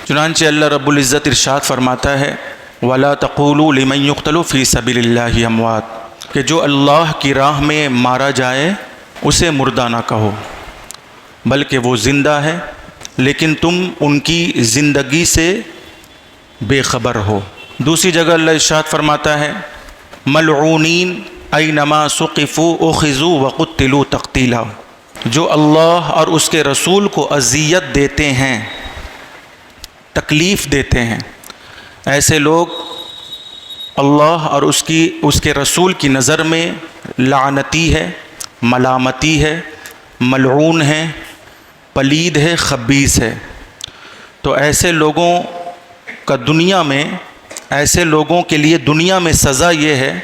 چنانچہ اللہ رب العزت ارشاد فرماتا ہے وَلَا تَقُولُوا لِمَن يُقْتَلُ فِي سَبِيلِ اللَّهِ أَمْوَاتٌ، کہ جو اللہ کی راہ میں مارا جائے اسے مردہ نہ کہو، بلکہ وہ زندہ ہے، لیکن تم ان کی زندگی سے بے خبر ہو۔ دوسری جگہ اللہ ارشاد فرماتا ہے ملعونین اینما ثقفوا اخذوا وقتلوا تقتیلا، جو اللہ اور اس کے رسول کو اذیت دیتے ہیں، تکلیف دیتے ہیں، ایسے لوگ اللہ اور اس کے رسول کی نظر میں لعنتی ہے، ملامتی ہے، ملعون ہے، پلید ہے، خبیث ہے۔ تو ایسے لوگوں کا دنیا میں، ایسے لوگوں کے لیے دنیا میں سزا یہ ہے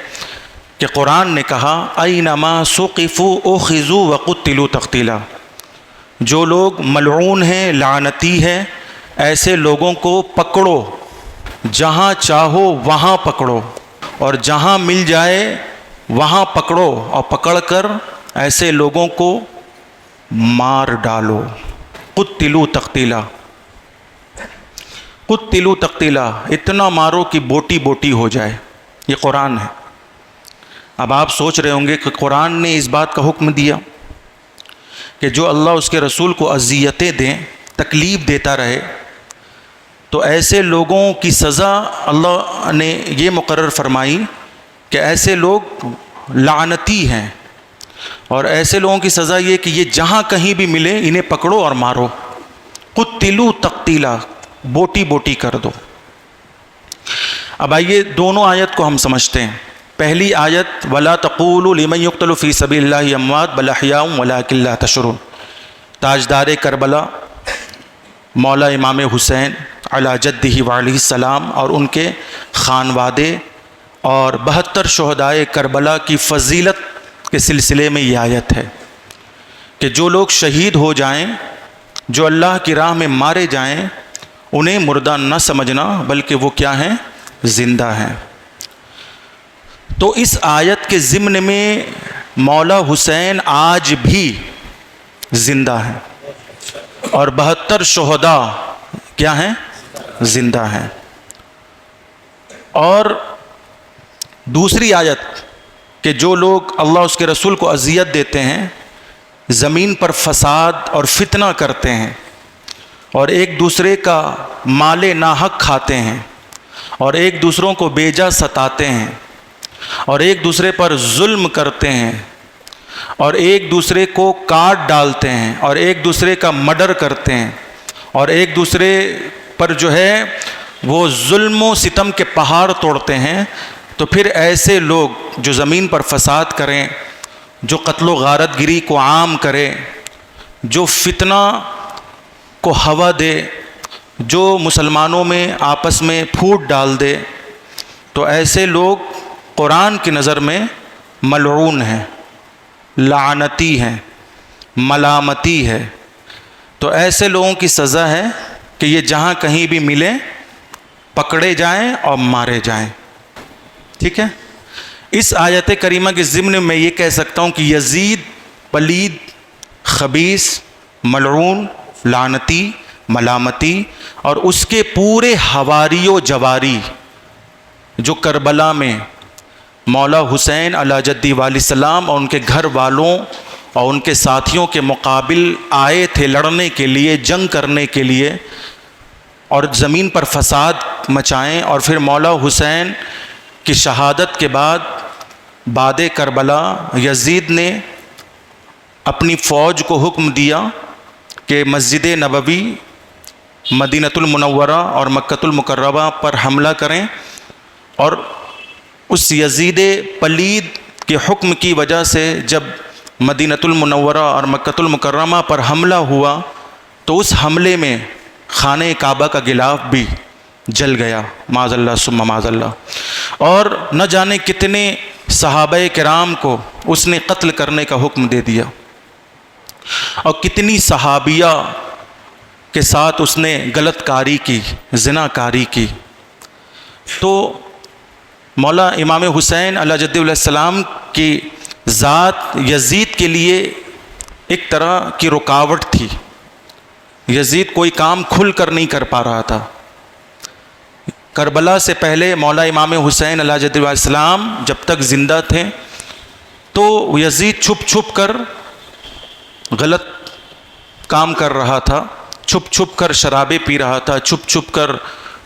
کہ قرآن نے کہا اینما ثقفوا اخذوا وقتلوا تقتیلا، جو لوگ ملعون ہیں، لعنتی ہے، ایسے لوگوں کو پکڑو، جہاں چاہو وہاں پکڑو، اور جہاں مل جائے وہاں پکڑو، اور پکڑ کر ایسے لوگوں کو مار ڈالو۔ قتلوا تقتیلا، قتلوا تقتیلا، اتنا مارو کہ بوٹی بوٹی ہو جائے۔ یہ قرآن ہے۔ اب آپ سوچ رہے ہوں گے کہ قرآن نے اس بات کا حکم دیا کہ جو اللہ اس کے رسول کو اذیتیں دیں، تکلیف دیتا رہے، تو ایسے لوگوں کی سزا اللہ نے یہ مقرر فرمائی کہ ایسے لوگ لعنتی ہیں، اور ایسے لوگوں کی سزا یہ کہ یہ جہاں کہیں بھی ملے انہیں پکڑو اور مارو۔ قتلوا تقتیلا، بوٹی بوٹی کر دو۔ اب آئیے دونوں آیت کو ہم سمجھتے ہیں۔ پہلی آیت وَلَا تَقُولُوا لِمَن يُقْتَلُ فِي سَبِيلِ اللَّهِ أَمْوَاتٌ بَلْ أَحْيَاءٌ وَلَٰكِن لَّا تَشْعُرُونَ، تاجدار کربلا مولا امام حسین علی جدہ وعلیہ السلام اور ان کے خانوادے اور 72 شہدائے کربلا کی فضیلت کے سلسلے میں یہ آیت ہے کہ جو لوگ شہید ہو جائیں، جو اللہ کی راہ میں مارے جائیں، انہیں مردہ نہ سمجھنا، بلکہ وہ کیا ہیں؟ زندہ ہیں۔ تو اس آیت کے ضمن میں مولا حسین آج بھی زندہ ہیں، اور 72 شہداء کیا ہیں؟ زندہ ہیں۔ اور دوسری آیت کہ جو لوگ اللہ اس کے رسول کو اذیت دیتے ہیں، زمین پر فساد اور فتنہ کرتے ہیں، اور ایک دوسرے کا مال ناحق کھاتے ہیں، اور ایک دوسروں کو بیجا ستاتے ہیں، اور ایک دوسرے پر ظلم کرتے ہیں، اور ایک دوسرے کو کاٹ ڈالتے ہیں، اور ایک دوسرے کا مرڈر کرتے ہیں، اور ایک دوسرے پر جو ہے وہ ظلم و ستم کے پہاڑ توڑتے ہیں، تو پھر ایسے لوگ جو زمین پر فساد کریں، جو قتل و غارت گری کو عام کرے، جو فتنہ کو ہوا دے، جو مسلمانوں میں آپس میں پھوٹ ڈال دے، تو ایسے لوگ قرآن کی نظر میں ملعون ہیں، لعنتی ہیں، ملامتی ہے۔ تو ایسے لوگوں کی سزا ہے کہ یہ جہاں کہیں بھی ملیں پکڑے جائیں اور مارے جائیں۔ ٹھیک ہے؟ اس آیت کریمہ کے ضمن میں یہ کہہ سکتا ہوں کہ یزید پلید، خبیث، ملعون، لعنتی، ملامتی، اور اس کے پورے حواری و جواری جو کربلا میں مولا حسین علی جدہ علیہ السلام اور ان کے گھر والوں اور ان کے ساتھیوں کے مقابل آئے تھے لڑنے کے لیے، جنگ کرنے کے لیے، اور زمین پر فساد مچائیں، اور پھر مولا حسین کی شہادت کے بعد کربلا یزید نے اپنی فوج کو حکم دیا کہ مسجد نبوی، مدینہ المنورہ اور مکہ المکرمہ پر حملہ کریں، اور اس یزید پلید کے حکم کی وجہ سے جب مدینہ المنورہ اور مکہ المکرمہ پر حملہ ہوا تو اس حملے میں خانہ کعبہ کا غلاف بھی جل گیا، معاذ اللہ ثم معاذ اللہ، اور نہ جانے کتنے صحابہ کرام کو اس نے قتل کرنے کا حکم دے دیا، اور کتنی صحابیہ کے ساتھ اس نے غلط کاری کی، زنا کاری کی۔ تو مولا امام حسین علیہ جدہ علیہ السلام کی ذات یزید کے لیے ایک طرح کی رکاوٹ تھی، یزید کوئی کام کھل کر نہیں کر پا رہا تھا. کربلا سے پہلے مولا امام حسین علیہ جد السلام جب تک زندہ تھے تو یزید چھپ چھپ کر غلط کام کر رہا تھا, چھپ چھپ کر شرابیں پی رہا تھا, چھپ چھپ کر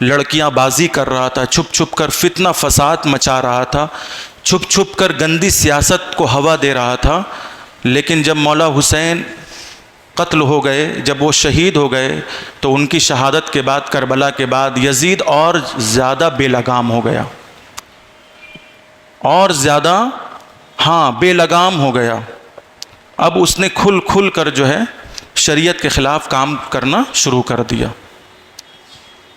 لڑکیاں بازی کر رہا تھا, چھپ چھپ کر فتنہ فساد مچا رہا تھا, چھپ چھپ کر گندی سیاست کو ہوا دے رہا تھا. لیکن جب مولا حسین قتل ہو گئے, جب وہ شہید ہو گئے, تو ان کی شہادت کے بعد, کربلا کے بعد, یزید اور زیادہ بے لگام ہو گیا, اور زیادہ بے لگام ہو گیا. اب اس نے کھل کھل کر جو ہے شریعت کے خلاف کام کرنا شروع کر دیا,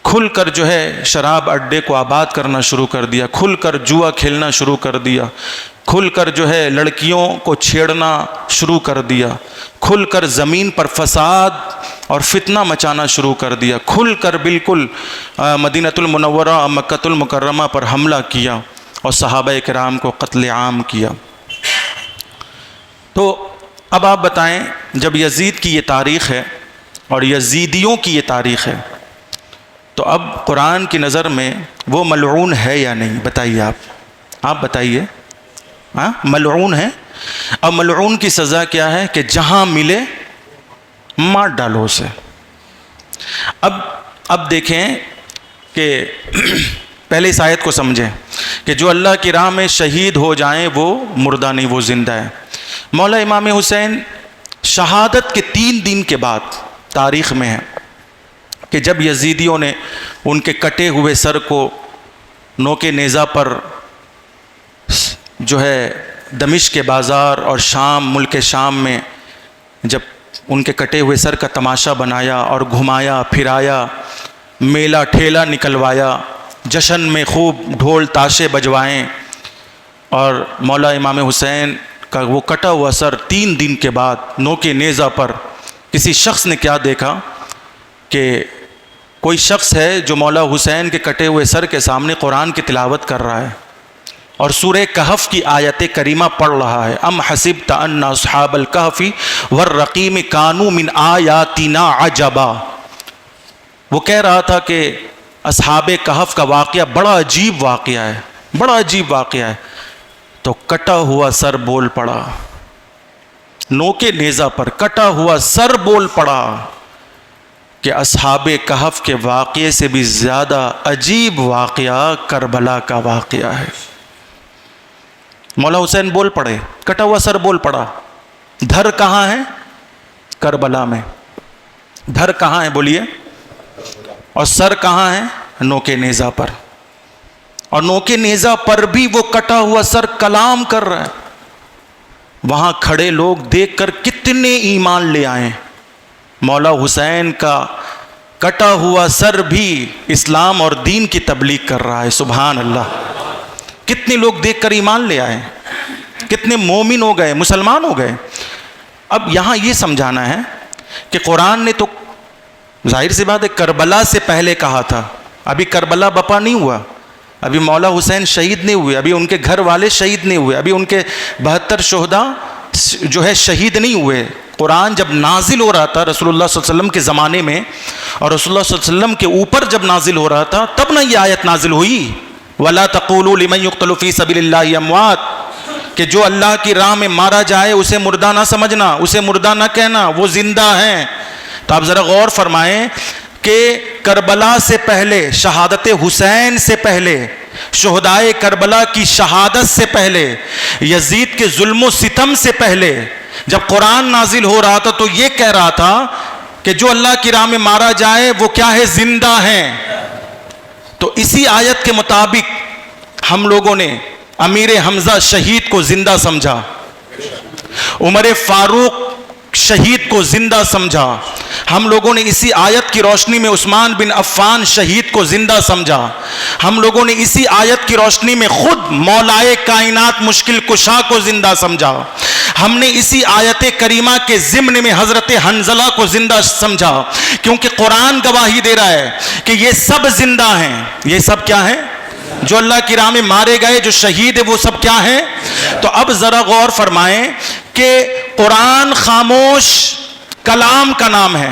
کھل کر جو ہے شراب اڈے کو آباد کرنا شروع کر دیا, کھل کر جوا کھیلنا شروع کر دیا, کھل کر جو ہے لڑکیوں کو چھیڑنا شروع کر دیا, کھل کر زمین پر فساد اور فتنہ مچانا شروع کر دیا, کھل کر بالکل مدینۃ المنورہ مکۃ المکرمہ پر حملہ کیا اور صحابہ کرام کو قتل عام کیا. تو اب آپ بتائیں, جب یزید کی یہ تاریخ ہے اور یزیدیوں کی یہ تاریخ ہے, تو اب قرآن کی نظر میں وہ ملعون ہے یا نہیں؟ بتائیے, آپ بتائیے. ملعون ہے. اب ملعون کی سزا کیا ہے کہ جہاں ملے مار ڈالو اسے. اب دیکھیں کہ پہلے اس آیت کو سمجھیں کہ جو اللہ کی راہ میں شہید ہو جائیں وہ مردہ نہیں, وہ زندہ ہے. مولا امام حسین شہادت کے 3 دن کے بعد تاریخ میں ہے کہ جب یزیدیوں نے ان کے کٹے ہوئے سر کو نوک نیزہ پر جو ہے دمشق کے بازار اور شام, ملک شام میں جب ان کے کٹے ہوئے سر کا تماشا بنایا اور گھمایا پھرایا, میلہ ٹھیلا نکلوایا, جشن میں خوب ڈھول تاشے بجوائیں, اور مولا امام حسین کا وہ کٹا ہوا سر 3 دن کے بعد نوک نیزہ پر کسی شخص نے کیا دیکھا کہ کوئی شخص ہے جو مولا حسین کے کٹے ہوئے سر کے سامنے قرآن کی تلاوت کر رہا ہے اور سورہ کہف کی آیت کریمہ پڑھ رہا ہے. ام حسبت ان اصحاب الکہف والرقیم کانوا من آیاتنا عجبا. وہ کہہ رہا تھا کہ اصحاب کہف کا واقعہ بڑا عجیب واقعہ ہے, بڑا عجیب واقعہ ہے. تو کٹا ہوا سر بول پڑا, نوک نیزہ پر کٹا ہوا سر بول پڑا کہ اصحاب کہف کے واقعے سے بھی زیادہ عجیب واقعہ کربلا کا واقعہ ہے. مولا حسین بول پڑے, کٹا ہوا سر بول پڑا. دھر کہاں ہے؟ کربلا میں. دھر کہاں ہے بولیے؟ اور سر کہاں ہے؟ نوک نیزہ پر. اور نوک نیزہ پر بھی وہ کٹا ہوا سر کلام کر رہا ہے. وہاں کھڑے لوگ دیکھ کر کتنے ایمان لے آئے. مولا حسین کا کٹا ہوا سر بھی اسلام اور دین کی تبلیغ کر رہا ہے. سبحان اللہ. کتنے لوگ دیکھ کر ایمان لے آئے, کتنے مومن ہو گئے, مسلمان ہو گئے. اب یہاں یہ سمجھانا ہے کہ قرآن نے تو ظاہر سی بات ہے کربلا سے پہلے کہا تھا. ابھی کربلا بپا نہیں ہوا, ابھی مولا حسین شہید نہیں ہوئے, ابھی ان کے گھر والے شہید نہیں ہوئے, ابھی ان کے 72 شہداء جو ہے شہید نہیں ہوئے. قرآن جب نازل ہو رہا تھا رسول اللہ صلی اللہ علیہ وسلم کے زمانے میں, اور رسول اللہ صلی اللہ علیہ وسلم کے اوپر جب نازل ہو رہا تھا, تب نہ یہ آیت نازل ہوئی وَلَا تَقُولُوا لِمَنْ يُقْتَلُ فِي سَبِيلِ اللَّهِ أَمْوَاتٌ, کہ جو اللہ کی راہ میں مارا جائے اسے مردہ نہ سمجھنا, اسے مردہ نہ کہنا, وہ زندہ ہیں. تو آپ ذرا غور فرمائیں کہ کربلا سے پہلے, شہادت حسین سے پہلے, شہدائے کربلا کی شہادت سے پہلے, یزید کے ظلم و ستم سے پہلے جب قرآن نازل ہو رہا تھا تو یہ کہہ رہا تھا کہ جو اللہ کی راہ میں مارا جائے وہ کیا ہے؟ زندہ ہیں. تو اسی آیت کے مطابق ہم لوگوں نے امیر حمزہ شہید کو زندہ سمجھا, عمر فاروق شہید کو زندہ سمجھا. ہم لوگوں نے اسی آیت کی روشنی میں عثمان بن عفان شہید کو زندہ سمجھا. ہم لوگوں نے اسی آیت کی روشنی میں خود مولائے کائنات مشکل کشا کو زندہ سمجھا. ہم نے اسی آیت کریمہ کے ضمن میں حضرت حنظلہ کو زندہ سمجھا, کیونکہ قرآن گواہی دے رہا ہے کہ یہ سب زندہ ہیں. یہ سب کیا ہیں؟ جو اللہ کی راہ میں مارے گئے, جو شہید ہے, وہ سب کیا ہیں؟ تو اب ذرا غور فرمائیں کہ قرآن خاموش کلام کا نام ہے,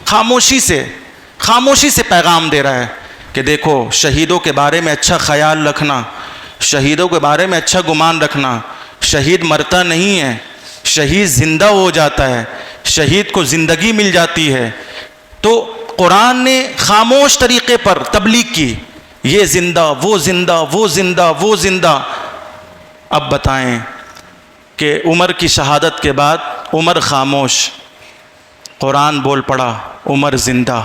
خاموشی سے پیغام دے رہا ہے کہ دیکھو شہیدوں کے بارے میں اچھا خیال رکھنا، شہیدوں کے بارے میں اچھا گمان رکھنا. شہید مرتا نہیں ہے، شہید زندہ ہو جاتا ہے، شہید کو زندگی مل جاتی ہے. تو قرآن نے خاموش طریقے پر تبلیغ کی، یہ زندہ، وہ زندہ، وہ زندہ، وہ زندہ. اب بتائیں کہ عمر کی شہادت کے بعد عمر خاموش، قرآن بول پڑا عمر زندہ.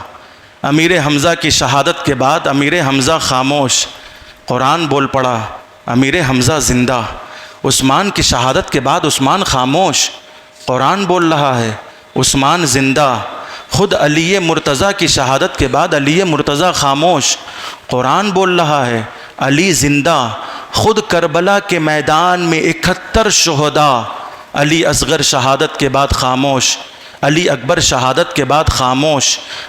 امیر حمزہ کی شہادت کے بعد امیر حمزہ خاموش، قرآن بول پڑا امیر حمزہ زندہ. عثمان کی شہادت کے بعد عثمان خاموش، قرآن بول رہا ہے عثمان زندہ. خود علی مرتضیٰ کی شہادت کے بعد علی مرتضیٰ خاموش، قرآن بول رہا ہے علی زندہ. خود کربلا کے میدان میں 71 شہداء، علی اصغر شہادت کے بعد خاموش، علی اکبر شہادت کے بعد خاموش،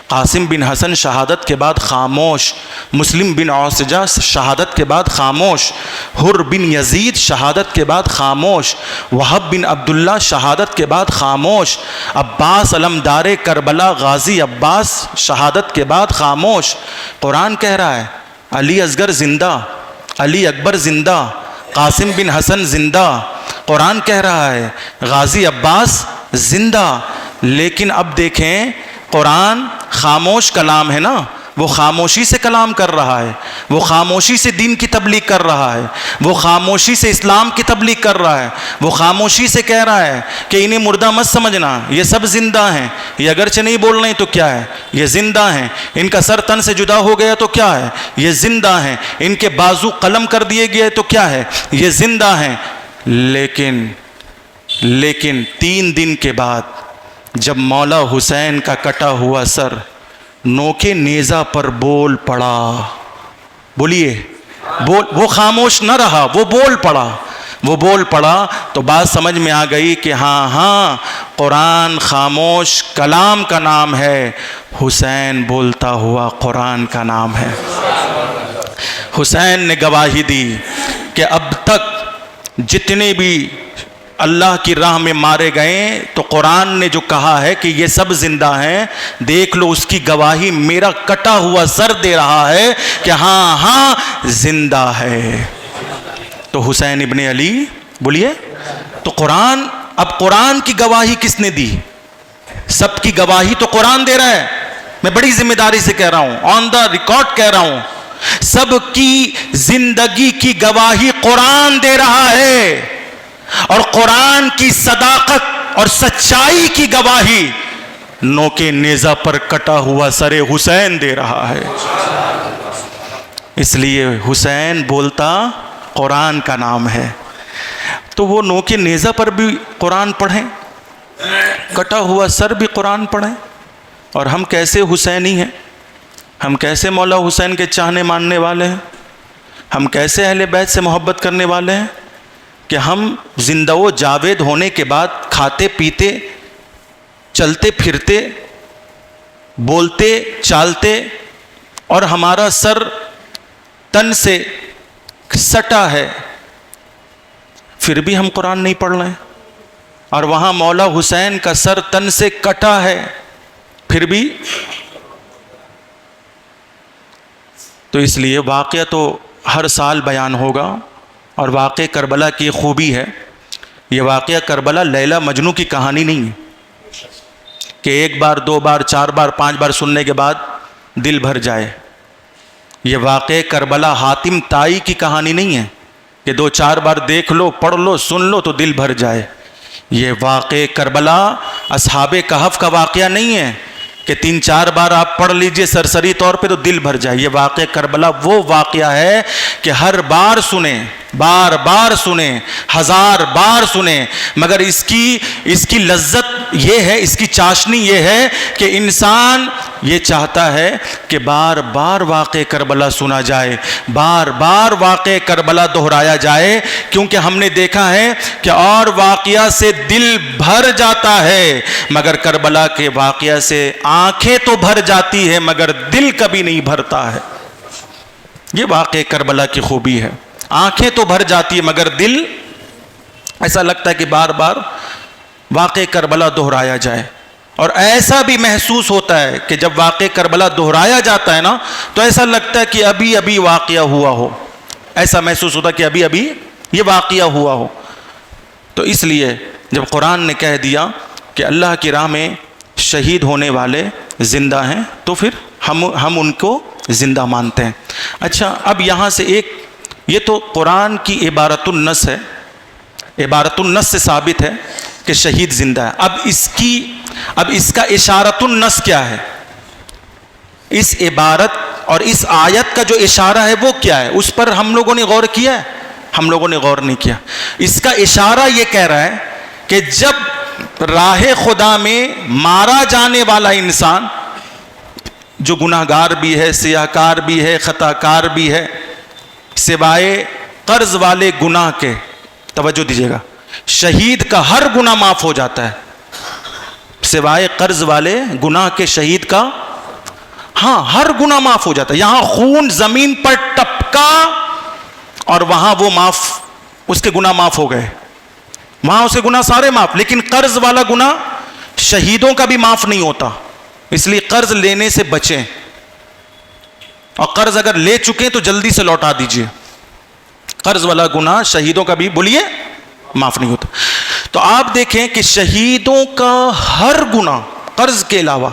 قاسم بن حسن شہادت کے بعد خاموش، مسلم بن عوسجہ شہادت کے بعد خاموش، حر بن یزید شہادت کے بعد خاموش، وہب بن عبداللہ شہادت کے بعد خاموش، عباس علمدار کربلا غازی عباس شہادت کے بعد خاموش. قرآن کہہ رہا ہے علی اصغر زندہ، علی اکبر زندہ، قاسم بن حسن زندہ. قرآن کہہ رہا ہے غازی عباس زندہ. لیکن اب دیکھیں قرآن خاموش کلام ہے نا، وہ خاموشی سے کلام کر رہا ہے، وہ خاموشی سے دین کی تبلیغ کر رہا ہے، وہ خاموشی سے اسلام کی تبلیغ کر رہا ہے، وہ خاموشی سے کہہ رہا ہے کہ انہیں مردہ مت سمجھنا، یہ سب زندہ ہیں. یہ اگرچہ نہیں بول رہے تو کیا ہے، یہ زندہ ہیں. ان کا سر تن سے جدا ہو گیا تو کیا ہے، یہ زندہ ہیں. ان کے بازو قلم کر دیے گئے تو کیا ہے، یہ زندہ ہیں. لیکن 3 دن کے بعد جب مولا حسین کا کٹا ہوا سر نوکے نیزہ پر بول پڑا، بولیے وہ خاموش نہ رہا، وہ بول پڑا تو بات سمجھ میں آ گئی کہ ہاں قرآن خاموش کلام کا نام ہے، حسین بولتا ہوا قرآن کا نام ہے. حسین نے گواہی دی کہ اب تک جتنے بھی اللہ کی راہ میں مارے گئے تو قرآن نے جو کہا ہے کہ یہ سب زندہ ہیں، دیکھ لو اس کی گواہی میرا کٹا ہوا سر دے رہا ہے کہ ہاں زندہ ہے. تو حسین ابن علی بولیے. تو اب قرآن کی گواہی کس نے دی؟ سب کی گواہی تو قرآن دے رہا ہے. میں بڑی ذمہ داری سے کہہ رہا ہوں، آن دا ریکارڈ کہہ رہا ہوں، سب کی زندگی کی گواہی قرآن دے رہا ہے. اور قرآن کی صداقت اور سچائی کی گواہی نوکے نیزہ پر کٹا ہوا سر حسین دے رہا ہے. اس لیے حسین بولتا قرآن کا نام ہے. تو وہ نوکے نیزہ پر بھی قرآن پڑھیں، کٹا ہوا سر بھی قرآن پڑھیں. اور ہم کیسے حسینی ہیں، ہم کیسے مولا حسین کے چاہنے ماننے والے ہیں، ہم کیسے اہل بیت سے محبت کرنے والے ہیں کہ ہم زندہ و جاوید ہونے کے بعد کھاتے پیتے چلتے پھرتے بولتے چالتے اور ہمارا سر تن سے سٹا ہے پھر بھی ہم قرآن نہیں پڑھ رہے ہیں، اور وہاں مولا حسین کا سر تن سے کٹا ہے پھر بھی. تو اس لیے واقعہ تو ہر سال بیان ہوگا. اور واقعہ کربلا کی خوبی ہے، یہ واقعہ کربلا لیلا مجنوں کی کہانی نہیں ہے کہ 1 بار 2 بار 4 بار 5 بار سننے کے بعد دل بھر جائے. یہ واقعہ کربلا حاتم طائی کی کہانی نہیں ہے کہ 2-4 بار دیکھ لو پڑھ لو سن لو تو دل بھر جائے. یہ واقعہ کربلا اصحاب کہف کا واقعہ نہیں ہے کہ 3-4 بار آپ پڑھ لیجئے سرسری طور پہ تو دل بھر جائے. یہ واقعہ کربلا وہ واقعہ ہے کہ ہر بار سنیں، بار بار سنیں، 1000 بار سنیں، مگر اس کی لذت یہ ہے، اس کی چاشنی یہ ہے کہ انسان یہ چاہتا ہے کہ بار بار واقعہ کربلا سنا جائے، بار بار واقعہ کربلا دہرایا جائے. کیونکہ ہم نے دیکھا ہے کہ اور واقعہ سے دل بھر جاتا ہے مگر کربلا کے واقعہ سے آنکھیں تو بھر جاتی ہے مگر دل کبھی نہیں بھرتا ہے. یہ واقعہ کربلا کی خوبی ہے، آنکھیں تو بھر جاتی ہے مگر دل ایسا لگتا ہے کہ بار بار واقعہ کربلا دہرایا جائے. اور ایسا بھی محسوس ہوتا ہے کہ جب واقعہ کربلا دہرایا جاتا ہے نا تو ایسا لگتا ہے کہ ابھی ابھی واقعہ ہوا ہو، ایسا محسوس ہوتا ہے کہ ابھی ابھی یہ واقعہ ہوا ہو. تو اس لیے جب قرآن نے کہہ دیا کہ اللہ کی راہ میں شہید ہونے والے زندہ ہیں تو پھر ہم ان کو زندہ مانتے ہیں. اچھا، اب یہاں سے ایک، یہ تو قرآن کی عبارت النص ہے، عبارت النص سے ثابت ہے کہ شہید زندہ ہے. اب اس کا اشارت النص کیا ہے؟ اس عبارت اور اس آیت کا جو اشارہ ہے وہ کیا ہے؟ اس پر ہم لوگوں نے غور کیا ہے؟ ہم لوگوں نے غور نہیں کیا. اس کا اشارہ یہ کہہ رہا ہے کہ جب راہ خدا میں مارا جانے والا انسان جو گناہ گار بھی ہے، سیاہ کار بھی ہے، خطا کار بھی ہے، سوائے قرض والے گناہ کے، توجہ دیجیے گا، شہید کا ہر گناہ معاف ہو جاتا ہے سوائے قرض والے گناہ کے. شہید کا ہاں ہر گناہ معاف ہو جاتا ہے. یہاں خون زمین پر ٹپکا اور وہاں وہ معاف، اس کے گناہ معاف ہو گئے، وہاں اس کے گناہ سارے معاف. لیکن قرض والا گناہ شہیدوں کا بھی معاف نہیں ہوتا، اس لیے قرض لینے سے بچیں، اور قرض اگر لے چکے تو جلدی سے لوٹا دیجئے. قرض والا گناہ شہیدوں کا بھی بولیے معاف نہیں ہوتا. تو آپ دیکھیں کہ شہیدوں کا ہر گناہ قرض کے علاوہ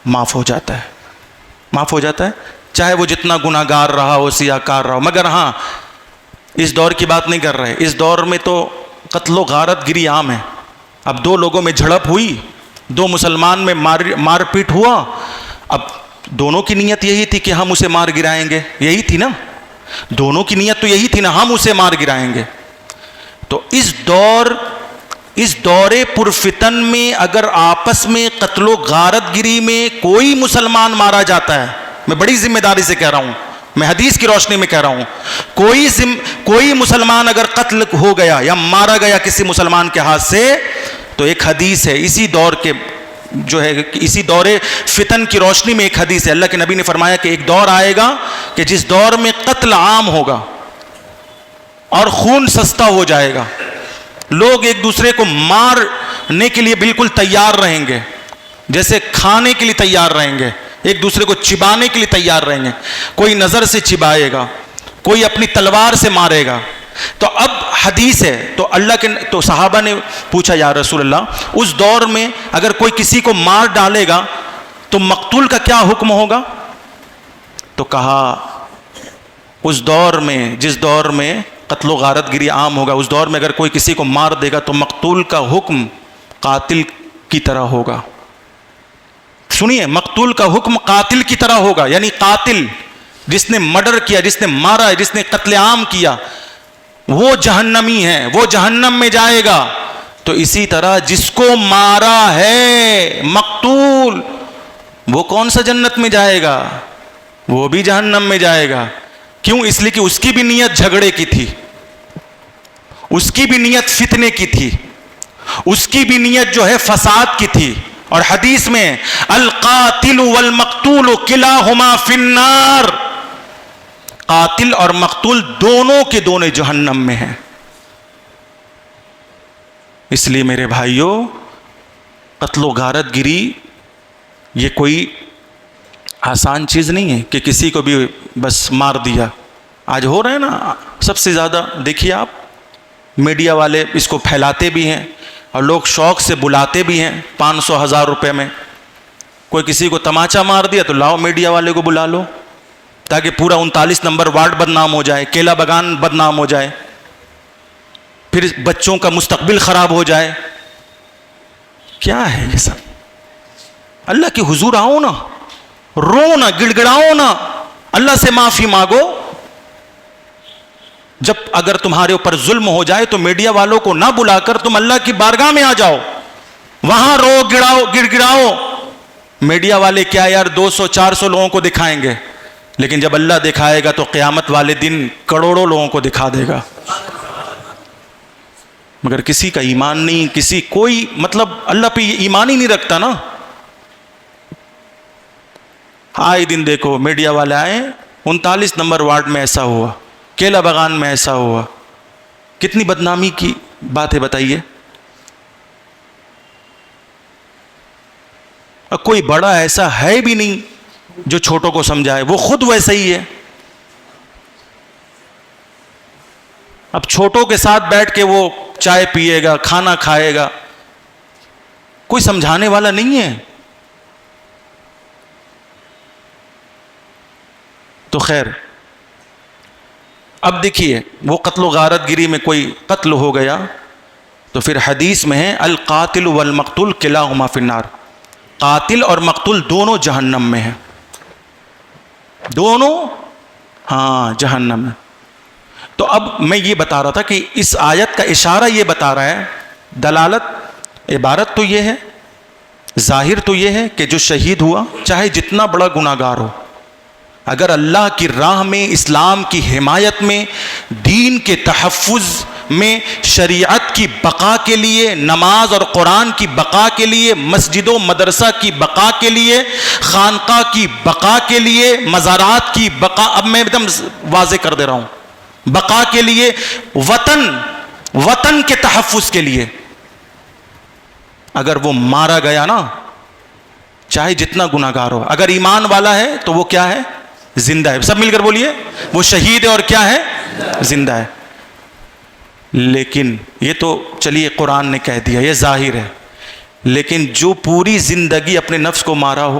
معاف ہو جاتا ہے، معاف ہو جاتا ہے، چاہے وہ جتنا گناہ گار رہا ہو، سیاہ کار رہا ہو. مگر ہاں، اس دور کی بات نہیں کر رہے، اس دور میں تو قتل و غارت گری عام ہے. اب دو لوگوں میں جھڑپ ہوئی، دو مسلمان میں مار پیٹ ہوا، اب دونوں کی نیت یہی تھی کہ ہم اسے مار گرائیں گے، یہی تھی نا، دونوں کی نیت تو یہی تھی نا، ہم اسے مار گرائیں گے. تو اس دور پرفتن میں اگر آپس میں قتل و غارت گری میں کوئی مسلمان مارا جاتا ہے، میں بڑی ذمہ داری سے کہہ رہا ہوں، میں حدیث کی روشنی میں کہہ رہا ہوں، کوئی مسلمان اگر قتل ہو گیا یا مارا گیا کسی مسلمان کے ہاتھ سے، تو ایک حدیث ہے اسی دور کے جو ہے، اسی دور فتن کی روشنی میں ایک حدیث ہے، اللہ کے نبی نے فرمایا کہ ایک دور آئے گا کہ جس دور میں قتل عام ہوگا اور خون سستا ہو جائے گا. لوگ ایک دوسرے کو مارنے کے لیے بالکل تیار رہیں گے، جیسے کھانے کے لیے تیار رہیں گے، ایک دوسرے کو چبانے کے لیے تیار رہیں گے. کوئی نظر سے چبائے گا، کوئی اپنی تلوار سے مارے گا. تو اب حدیث ہے، تو صحابہ نے پوچھا یا رسول اللہ، اس دور میں اگر کوئی کسی کو مار ڈالے گا تو مقتول کا کیا حکم ہوگا؟ تو کہا اس دور میں، جس دور میں قتل و غارت گری عام ہوگا، اس دور میں اگر کوئی کسی کو مار دے گا تو مقتول کا حکم قاتل کی طرح ہوگا. سنیے، مقتول کا حکم قاتل کی طرح ہوگا، یعنی قاتل جس نے مرڈر کیا، جس نے مارا ہے، جس نے قتل عام کیا، وہ جہنمی ہے، وہ جہنم میں جائے گا. تو اسی طرح جس کو مارا ہے مقتول، وہ کون سا جنت میں جائے گا؟ وہ بھی جہنم میں جائے گا. کیوں؟ اس لیے کہ اس کی بھی نیت جھگڑے کی تھی، اس کی بھی نیت فتنے کی تھی، اس کی بھی نیت جو ہے فساد کی تھی. اور حدیث میں القاتل والمقتول کلاہما فی النار، قاتل اور مقتول دونوں کے دونوں جہنم میں ہیں. اس لیے میرے بھائیوں، قتل و غارت گری یہ کوئی آسان چیز نہیں ہے کہ کسی کو بھی بس مار دیا. آج ہو رہا ہے نا، سب سے زیادہ دیکھیے آپ، میڈیا والے اس کو پھیلاتے بھی ہیں اور لوگ شوق سے بلاتے بھی ہیں. 500,000 روپے میں کوئی کسی کو تماچا مار دیا تو لاؤ میڈیا والے کو بلا لو، تاکہ پورا 39 نمبر وارڈ بدنام ہو جائے، کیلا بگان بدنام ہو جائے، پھر بچوں کا مستقبل خراب ہو جائے. کیا ہے یہ سب؟ اللہ کے حضور آؤ نا، رو نا، گڑ گڑاؤ نا، اللہ سے معافی مانگو. جب اگر تمہارے اوپر ظلم ہو جائے تو میڈیا والوں کو نہ بلا کر تم اللہ کی بارگاہ میں آ جاؤ، وہاں رو گڑاؤ، گڑ گڑاؤ. میڈیا والے کیا یار 200-400 لوگوں کو دکھائیں گے، لیکن جب اللہ دکھائے گا تو قیامت والے دن کروڑوں لوگوں کو دکھا دے گا. مگر کسی کا ایمان نہیں، کوئی مطلب اللہ پہ ایمان ہی نہیں رکھتا نا. آئے دن دیکھو میڈیا والے آئے، 39 نمبر وارڈ میں ایسا ہوا، کیلا بغان میں ایسا ہوا. کتنی بدنامی کی بات ہے بتائیے. اور کوئی بڑا ایسا ہے بھی نہیں جو چھوٹوں کو سمجھائے، وہ خود ویسا ہی ہے. اب چھوٹوں کے ساتھ بیٹھ کے وہ چائے پیے گا، کھانا کھائے گا، کوئی سمجھانے والا نہیں ہے. تو خیر، اب دیکھیے وہ قتل و غارت گری میں کوئی قتل ہو گیا تو پھر حدیث میں ہے القاتل والمقتول کلاہما فی النار، قاتل اور مقتول دونوں جہنم میں ہیں، دونوں جہنم میں. تو اب میں یہ بتا رہا تھا کہ اس آیت کا اشارہ یہ بتا رہا ہے، دلالت عبارت تو یہ ہے، ظاہر تو یہ ہے کہ جو شہید ہوا چاہے جتنا بڑا گناہ گار ہو، اگر اللہ کی راہ میں، اسلام کی حمایت میں، دین کے تحفظ میں، شریعت کی بقا کے لیے، نماز اور قرآن کی بقا کے لیے، مسجد و مدرسہ کی بقا کے لیے، خانقاہ کی بقا کے لیے، مزارات کی بقا، اب میں ایک دم واضح کر دے رہا ہوں، بقا کے لیے، وطن کے تحفظ کے لیے اگر وہ مارا گیا نا، چاہے جتنا گناہ گار ہو، اگر ایمان والا ہے تو وہ کیا ہے؟ زندہ ہے. سب مل کر بولیے، وہ شہید ہے اور کیا ہے؟ زندہ ہے. لیکن یہ تو چلیے قرآن نے کہہ دیا، یہ ظاہر ہے، لیکن جو پوری زندگی اپنے نفس کو مارا ہو،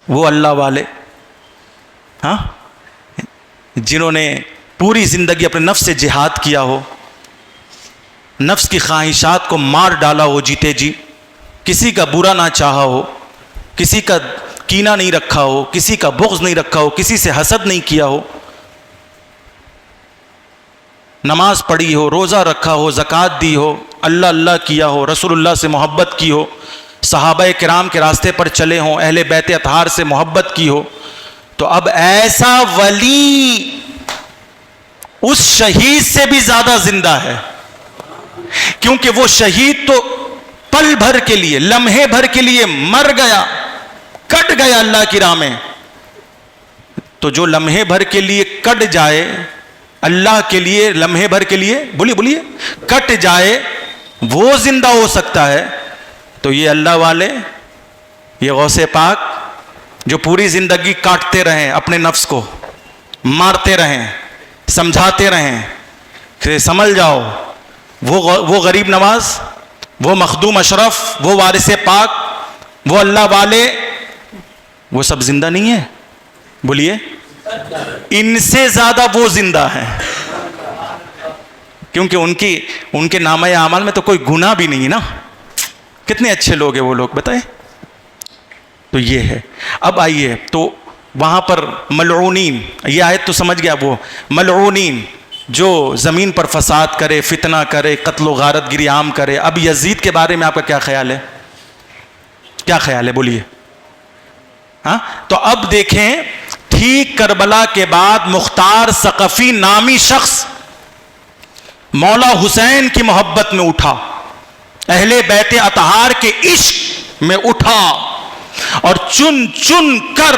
وہ اللہ والے، جنہوں نے پوری زندگی اپنے نفس سے جہاد کیا ہو، نفس کی خواہشات کو مار ڈالا ہو جیتے جی، کسی کا برا نہ چاہا ہو، کسی کا کینہ نہیں رکھا ہو، کسی کا بغض نہیں رکھا ہو، کسی سے حسد نہیں کیا ہو، نماز پڑھی ہو، روزہ رکھا ہو، زکوٰۃ دی ہو، اللہ اللہ کیا ہو، رسول اللہ سے محبت کی ہو، صحابہ کرام کے راستے پر چلے ہوں، اہل بیت اطہار سے محبت کی ہو، تو اب ایسا ولی اس شہید سے بھی زیادہ زندہ ہے، کیونکہ وہ شہید تو پل بھر کے لیے، لمحے بھر کے لیے مر گیا، کٹ گیا اللہ کی راہ میں. تو جو لمحے بھر کے لیے کٹ جائے، اللہ کے لیے لمحے بھر کے لیے، بولیے کٹ جائے، وہ زندہ ہو سکتا ہے. تو یہ اللہ والے، یہ غوث پاک جو پوری زندگی کاٹتے رہیں، اپنے نفس کو مارتے رہیں، سمجھاتے رہیں کہ سمجھ جاؤ، وہ غریب نواز، وہ مخدوم اشرف، وہ وارث پاک، وہ اللہ والے، وہ سب زندہ نہیں ہیں؟ بولیے، ان سے زیادہ وہ زندہ ہیں، کیونکہ ان کے نامہ اعمال میں تو کوئی گناہ بھی نہیں نا. کتنے اچھے لوگ ہیں وہ لوگ، بتائیں. تو یہ ہے. اب آئیے تو وہاں پر ملعونین، یہ آیت تو سمجھ گیا، وہ ملعونین جو زمین پر فساد کرے، فتنہ کرے، قتل و غارت گری عام کرے. اب یزید کے بارے میں آپ کا کیا خیال ہے؟ کیا خیال ہے بولیے. تو اب دیکھیں، ٹھیک کربلا کے بعد مختار ثقفی نامی شخص مولا حسین کی محبت میں اٹھا، اہل بیت اطہار کے عشق میں اٹھا، اور چن چن کر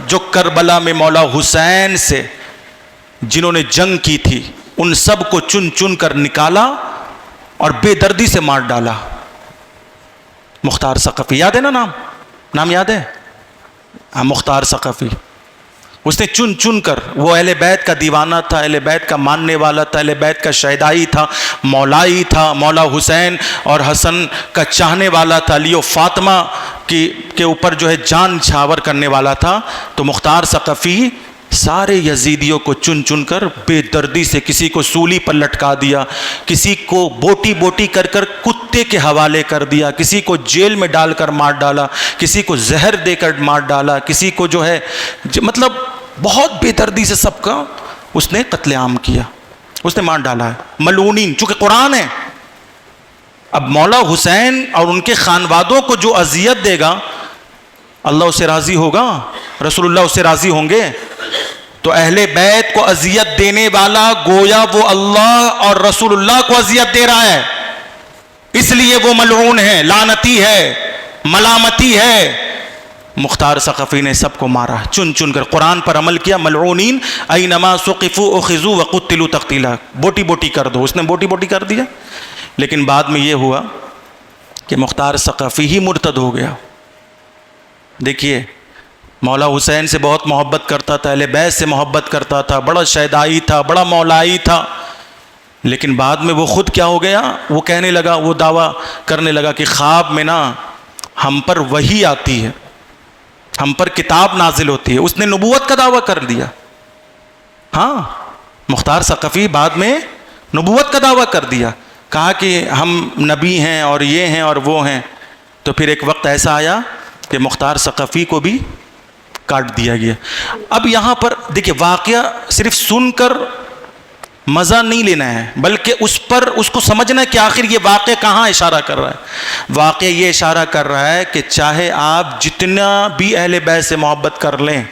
جو کربلا میں مولا حسین سے جنہوں نے جنگ کی تھی، ان سب کو چن چن کر نکالا اور بے دردی سے مار ڈالا. مختار ثقفی، یاد ہے نا نام یاد ہے؟ مختار ثقفی. اس نے چن چن کر، وہ اہل بیت کا دیوانہ تھا، اہل بیت کا ماننے والا تھا، اہل بیت کا شیدائی تھا، مولائی تھا، مولا حسین اور حسن کا چاہنے والا تھا، علی و فاطمہ کے اوپر جو ہے جان چھاور کرنے والا تھا. تو مختار ثقفی سارے یزیدیوں کو چن چن کر بے دردی سے، کسی کو سولی پر لٹکا دیا، کسی کو بوٹی بوٹی کر کر کتے کے حوالے کر دیا، کسی کو جیل میں ڈال کر مار ڈالا، کسی کو زہر دے کر مار ڈالا، کسی کو جو ہے مطلب بہت بے دردی سے سب کا اس نے قتل عام کیا، اس نے مار ڈالا ہے. ملعونین، چونکہ قرآن ہے. اب مولا حسین اور ان کے خانوادوں کو جو اذیت دے گا، اللہ اس سے راضی ہوگا، رسول اللہ اس سے راضی ہوں گے. تو اہل بیت کو اذیت دینے والا گویا وہ اللہ اور رسول اللہ کو اذیت دے رہا ہے، اس لیے وہ ملعون ہے، لعنتی ہے، ملامتی ہے. مختار ثقفی نے سب کو مارا، چن چن کر قرآن پر عمل کیا. ملعونین اینما ثقفوا اخذوا وقتلوا تقتیلا، بوٹی بوٹی کر دو. اس نے بوٹی بوٹی کر دیا. لیکن بعد میں یہ ہوا کہ مختار ثقفی ہی مرتد ہو گیا. دیکھیے مولا حسین سے بہت محبت کرتا تھا، اہل بیت سے محبت کرتا تھا، بڑا شیدائی تھا، بڑا مولائی تھا، لیکن بعد میں وہ خود کیا ہو گیا، وہ کہنے لگا، وہ دعویٰ کرنے لگا کہ خواب میں نا ہم پر وحی آتی ہے، ہم پر کتاب نازل ہوتی ہے. اس نے نبوت کا دعویٰ کر دیا. ہاں مختار ثقفی بعد میں نبوت کا دعویٰ کر دیا، کہا کہ ہم نبی ہیں اور یہ ہیں اور وہ ہیں. تو پھر ایک وقت ایسا آیا کہ مختار ثقفی کو بھی کاٹ دیا گیا. اب یہاں پر دیکھیے واقعہ صرف سن کر مزہ نہیں لینا ہے، بلکہ اس کو سمجھنا ہے کہ آخر یہ واقعہ کہاں اشارہ کر رہا ہے. واقعہ یہ اشارہ کر رہا ہے کہ چاہے آپ جتنا بھی اہل بیت سے محبت کر لیں،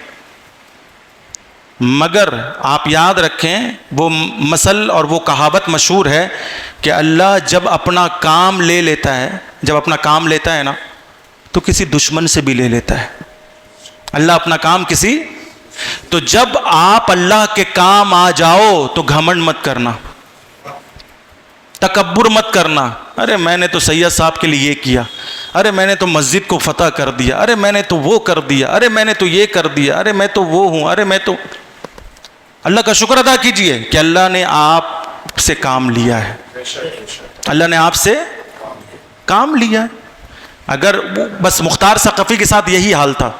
مگر آپ یاد رکھیں وہ مثل اور وہ کہاوت مشہور ہے کہ اللہ جب اپنا کام لے لیتا ہے نا تو کسی دشمن سے بھی لے لیتا ہے. اللہ اپنا کام تو جب آپ اللہ کے کام آ جاؤ تو گھمنڈ مت کرنا، تکبر مت کرنا. ارے میں نے تو سید صاحب کے لیے یہ کیا، ارے میں نے تو مسجد کو فتح کر دیا، ارے میں نے تو وہ کر دیا، ارے میں نے تو یہ کر دیا، ارے میں تو وہ ہوں، ارے میں تو. اللہ کا شکر ادا کیجئے کہ اللہ نے آپ سے کام لیا ہے، اللہ نے آپ سے کام لیا ہے. اگر بس مختار ثقفی کے ساتھ یہی حال تھا،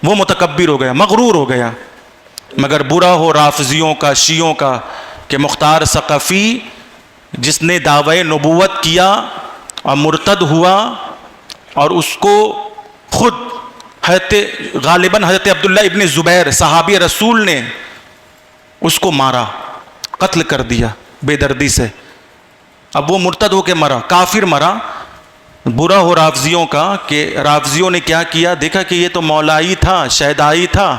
وہ متکبر ہو گیا، مغرور ہو گیا. مگر برا ہو رافضیوں کا، شیعوں کا کہ مختار ثقفی جس نے دعوی نبوت کیا اور مرتد ہوا، اور اس کو خود غالباً حضرت عبداللہ ابن زبیر صحابی رسول نے اس کو مارا، قتل کر دیا بے دردی سے. اب وہ مرتد ہو کے مرا، کافر مرا. برا ہو رافضیوں کا کہ رافضیوں نے کیا کیا، دیکھا کہ یہ تو مولائی تھا، شیدائی تھا.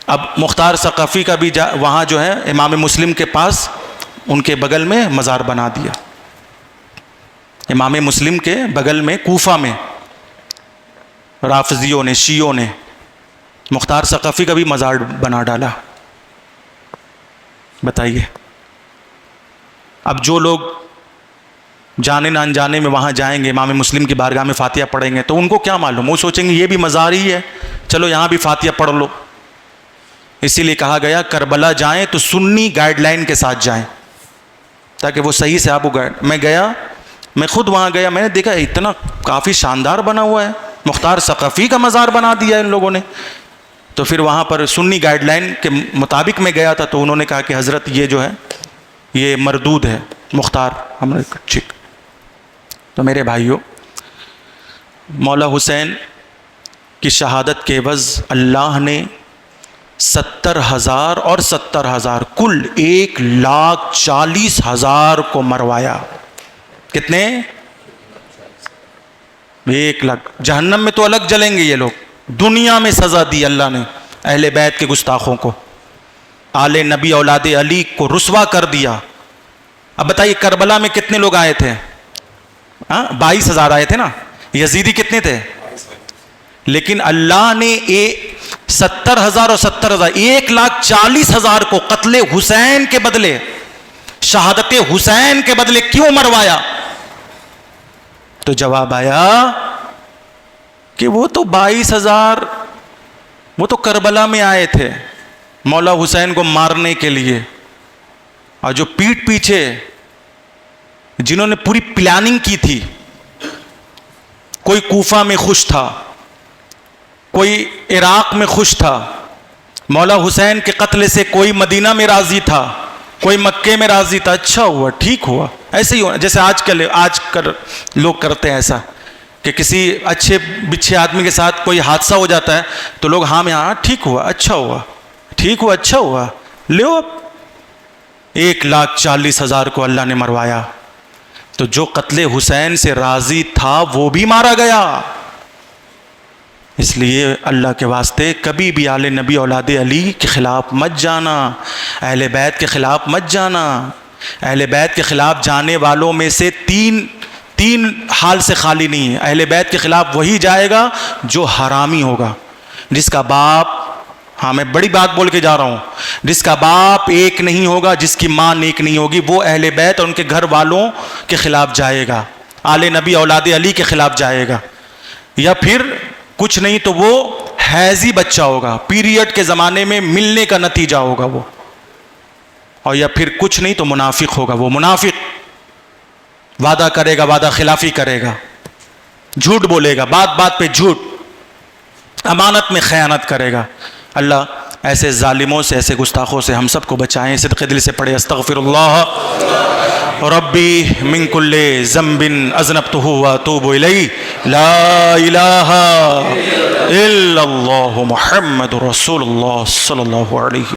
اب مختار ثقفی کا بھی وہاں جو ہے امام مسلم کے پاس ان کے بغل میں مزار بنا دیا. امام مسلم کے بغل میں کوفہ میں رافضیوں نے، شیعوں نے مختار ثقفی کا بھی مزار بنا ڈالا. بتائیے اب جو لوگ جانے نہ انجانے میں وہاں جائیں گے، امام مسلم کی بارگاہ میں فاتحہ پڑھیں گے، تو ان کو کیا معلوم، وہ سوچیں گے یہ بھی مزار ہی ہے، چلو یہاں بھی فاتحہ پڑھ لو. اسی لیے کہا گیا کربلا جائیں تو سنی گائیڈ لائن کے ساتھ جائیں تاکہ وہ صحیح سے آپ کو گائیڈ. میں خود وہاں گیا، میں نے دیکھا اتنا کافی شاندار بنا ہوا ہے، مختار ثقفی کا مزار بنا دیا ان لوگوں نے. تو پھر وہاں پر سنی گائیڈ لائن کے مطابق میں گیا تھا، تو انہوں نے کہا کہ حضرت یہ جو ہے یہ مردود ہے مختار. ہم نے کہا ٹھیک. تو میرے بھائیوں، مولا حسین کی شہادت کے عوض اللہ نے 70,000 اور 70,000 کل 1,40,000 کو مروایا. کتنے؟ 1,00,000. جہنم میں تو الگ جلیں گے یہ لوگ، دنیا میں سزا دی اللہ نے اہل بیت کے گستاخوں کو، آل نبی اولاد علی کو رسوا کر دیا. اب بتائیے کربلا میں کتنے لوگ آئے تھے؟ 22,000 آئے تھے نا. یزیدی کتنے تھے؟ لیکن اللہ نے 70,000 اور 70,000 1,40,000 کو قتل حسین کے بدلے، شہادت حسین کے بدلے کیوں مروایا؟ تو جواب آیا کہ وہ تو 22,000 وہ تو کربلا میں آئے تھے مولا حسین کو مارنے کے لیے، اور جو پیٹھ پیچھے جنہوں نے پوری پلاننگ کی تھی، کوئی کوفہ میں خوش تھا، کوئی عراق میں خوش تھا مولا حسین کے قتل سے، کوئی مدینہ میں راضی تھا، کوئی مکے میں راضی تھا. اچھا ہوا، ٹھیک ہوا. ایسے ہی ہونا جیسے آج کل لوگ کرتے ہیں ایسا کہ کسی اچھے بچھے آدمی کے ساتھ کوئی حادثہ ہو جاتا ہے تو لوگ ہاں میں ہاں ٹھیک ہوا، اچھا ہوا، ٹھیک ہوا، اچھا ہوا. لو اب 1,40,000 کو اللہ نے مروایا. تو جو قتل حسین سے راضی تھا وہ بھی مارا گیا. اس لیے اللہ کے واسطے کبھی بھی آل نبی اولاد علی کے خلاف مت جانا، اہل بیت کے خلاف مت جانا. اہل بیت کے خلاف جانے والوں میں سے تین حال سے خالی نہیں ہے. اہل بیت کے خلاف وہی جائے گا جو حرامی ہوگا، جس کا باپ، ہاں میں بڑی بات بول کے جا رہا ہوں، جس کا باپ ایک نہیں ہوگا، جس کی ماں نیک نہیں ہوگی، وہ اہل بیت اور ان کے گھر والوں کے خلاف جائے گا. آل نبی اولاد علی کے خلاف جائے گا، یا پھر کچھ نہیں تو وہ حیضی بچہ ہوگا، پیریڈ کے زمانے میں ملنے کا نتیجہ ہوگا وہ، اور یا پھر کچھ نہیں تو منافق ہوگا، وہ منافق وعدہ کرے گا، وعدہ خلافی کرے گا، جھوٹ بولے گا، بات بات پہ جھوٹ، امانت میں خیانت کرے گا۔ اللہ ایسے ظالموں سے، ایسے گستاخوں سے ہم سب کو بچائیں۔ صدق دل سے پڑھے استغفر اللہ ربی من کل ذنب اذنبتہ واتوب الیہ، لا الہ الا اللہ محمد رسول اللہ صلی اللہ علیہ